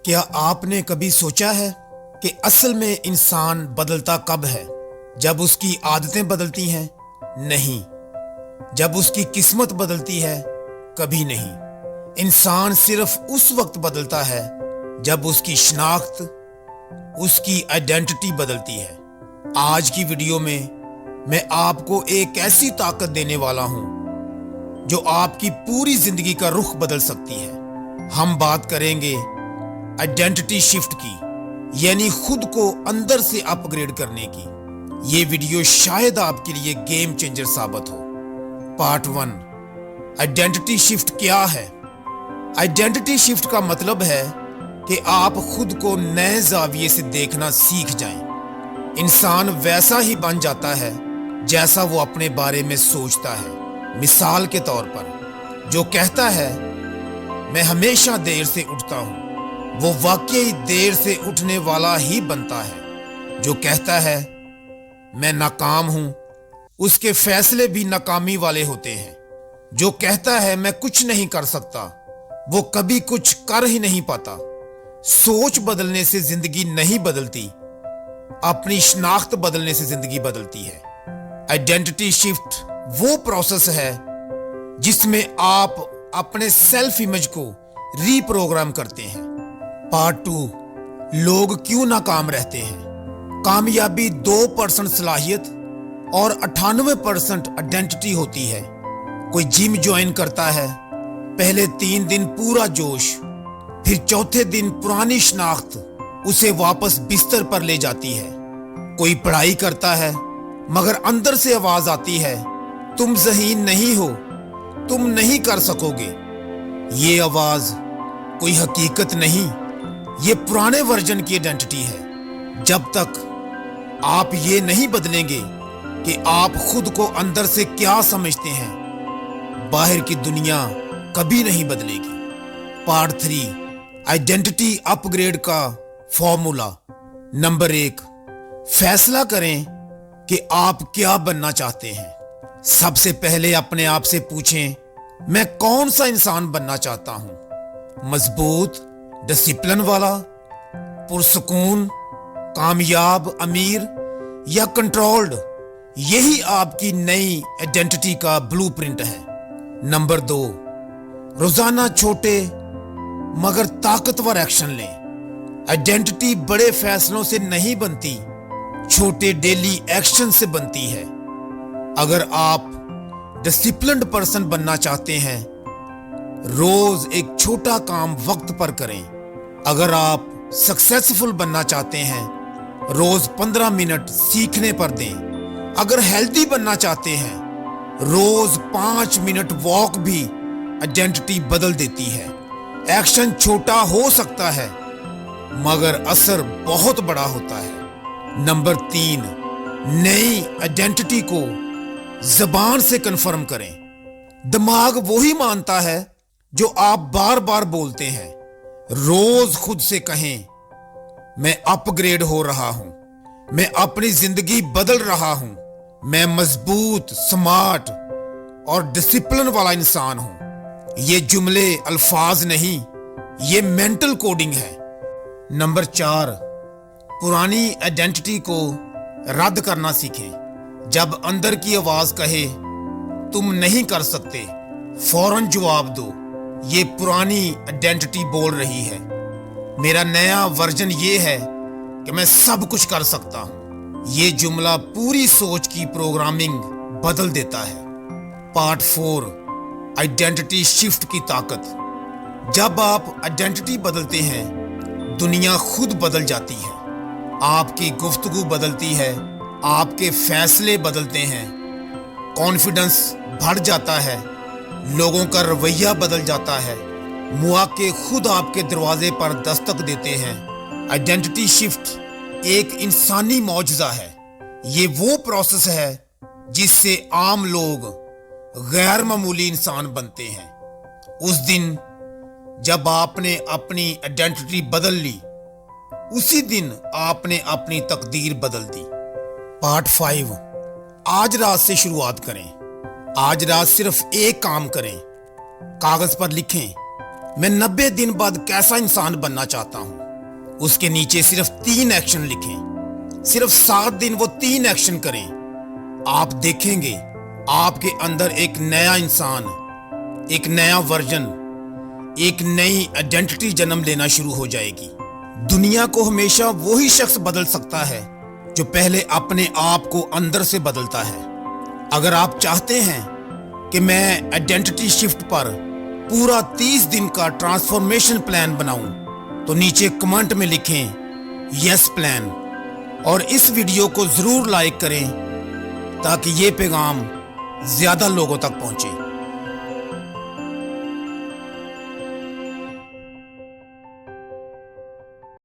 क्या आपने कभी सोचा है कि असल में इंसान बदलता कब है? जब उसकी आदतें बदलती हैं? नहीं। जब उसकी किस्मत बदलती है? कभी नहीं। इंसान सिर्फ उस वक्त बदलता है जब उसकी शनाख्त, उसकी आइडेंटिटी बदलती है। आज की वीडियो में मैं आपको एक ऐसी ताकत देने वाला हूं जो आपकी पूरी जिंदगी का रुख बदल सकती है। हम बात करेंगे आइडेंटिटी शिफ्ट की, यानी खुद को अंदर से अपग्रेड करने की। ये वीडियो शायद आपके लिए गेम चेंजर साबित हो। पार्ट 1, आइडेंटिटी शिफ्ट क्या है? आइडेंटिटी शिफ्ट का मतलब है कि आप खुद को नए जाविये से देखना सीख जाएं। इंसान वैसा ही बन जाता है जैसा वो अपने बारे में सोचता है। मिसाल के तौर पर, जो कहता है मैं हमेशा देर से उठता हूं, वो वाकई देर से उठने वाला ही बनता है। जो कहता है मैं नाकाम हूं, उसके फैसले भी नाकामी वाले होते हैं। जो कहता है मैं कुछ नहीं कर सकता, वो कभी कुछ कर ही नहीं पाता। सोच बदलने से जिंदगी नहीं बदलती, अपनी शनाख्त बदलने से जिंदगी बदलती है। आइडेंटिटी शिफ्ट वो प्रोसेस है जिसमें आप अपने सेल्फ इमेज को रीप्रोग्राम करते हैं। पार्ट 2, लोग क्यों नाकाम रहते हैं? कामयाबी 2% सलाहियत और 98% आइडेंटिटी होती है। कोई जिम ज्वाइन करता है, पहले 3 दिन पूरा जोश, फिर चौथे दिन पुरानी शनाख्त उसे वापस बिस्तर पर ले जाती है। कोई पढ़ाई करता है मगर अंदर से आवाज आती है तुम ज़हीन नहीं हो, तुम नहीं कर सकोगे। ये आवाज कोई हकीकत नहीं, ये पुराने वर्जन की आइडेंटिटी है। जब तक आप ये नहीं बदलेंगे कि आप खुद को अंदर से क्या समझते हैं, बाहर की दुनिया कभी नहीं बदलेगी। पार्ट 3, आइडेंटिटी अपग्रेड का फॉर्मूला। नंबर 1, फैसला करें कि आप क्या बनना चाहते हैं। सबसे पहले अपने आप से पूछें, मैं कौन सा इंसान बनना चाहता हूं? मजबूत, डिसिप्लिन वाला, पुरसुकून, कामयाब, अमीर या कंट्रोल्ड? यही आपकी नई आइडेंटिटी का ब्लूप्रिंट है। नंबर 2, रोजाना छोटे मगर ताकतवर एक्शन लें। आइडेंटिटी बड़े फैसलों से नहीं बनती, छोटे डेली एक्शन से बनती है। अगर आप डिसिप्लिन्ड पर्सन बनना चाहते हैं, रोज एक छोटा काम वक्त पर करें। अगर आप सक्सेसफुल बनना चाहते हैं, रोज 15 मिनट सीखने पर दें। अगर हेल्दी बनना चाहते हैं, रोज 5 मिनट वॉक भी आइडेंटिटी बदल देती है। एक्शन छोटा हो सकता है मगर असर बहुत बड़ा होता है। नंबर 3, नई आइडेंटिटी को जबान से कंफर्म करें। दिमाग वही मानता है जो आप बार बार बोलते हैं। रोज खुद से कहें मैं अपग्रेड हो रहा हूं, मैं अपनी जिंदगी बदल रहा हूं, मैं मजबूत, स्मार्ट और डिसिप्लिन वाला इंसान हूं। ये जुमले अल्फाज नहीं, ये मेंटल कोडिंग है। नंबर 4, पुरानी आइडेंटिटी को रद्द करना सीखें। जब अंदर की आवाज कहे तुम नहीं कर सकते, फौरन जवाब दो, ये पुरानी आइडेंटिटी बोल रही है। मेरा नया वर्जन ये है कि मैं सब कुछ कर सकता हूं। ये जुमला पूरी सोच की प्रोग्रामिंग बदल देता है। पार्ट 4, आइडेंटिटी शिफ्ट की ताकत। जब आप आइडेंटिटी बदलते हैं, दुनिया खुद बदल जाती है। आपकी गुफ्तगू बदलती है, आपके फैसले बदलते हैं, कॉन्फिडेंस बढ़ जाता है, लोगों का रवैया बदल जाता है, मौके खुद आपके दरवाजे पर दस्तक देते हैं। आइडेंटिटी शिफ्ट एक इंसानी मौजज़ा है। ये वो प्रोसेस है जिससे आम लोग गैर मामूली इंसान बनते हैं। उस दिन जब आपने अपनी आइडेंटिटी बदल ली, उसी दिन आपने अपनी तकदीर बदल दी। पार्ट 5, आज रात से शुरुआत करें। आज रात सिर्फ एक काम करें, कागज पर लिखें میں 90 दिन बाद कैसा इंसान बनना चाहता हूं। उसके नीचे सिर्फ 3 एक्शन लिखें। सिर्फ 7 दिन वो 3 एक्शन करें। आप देखेंगे आपके अंदर एक नया इंसान, एक नया वर्जन, एक नई आइडेंटिटी जन्म लेना शुरू हो जाएगी। दुनिया को हमेशा वही शख्स बदल सकता है जो पहले अपने आप को अंदर से बदलता है। अगर आप चाहते हैं कि मैं आइडेंटिटी शिफ्ट पर पूरा 30 दिन का ट्रांसफॉर्मेशन प्लान बनाऊं, तो नीचे कमेंट में लिखें यस प्लान और इस वीडियो को जरूर लाइक करें ताकि ये पैगाम ज्यादा लोगों तक पहुंचे।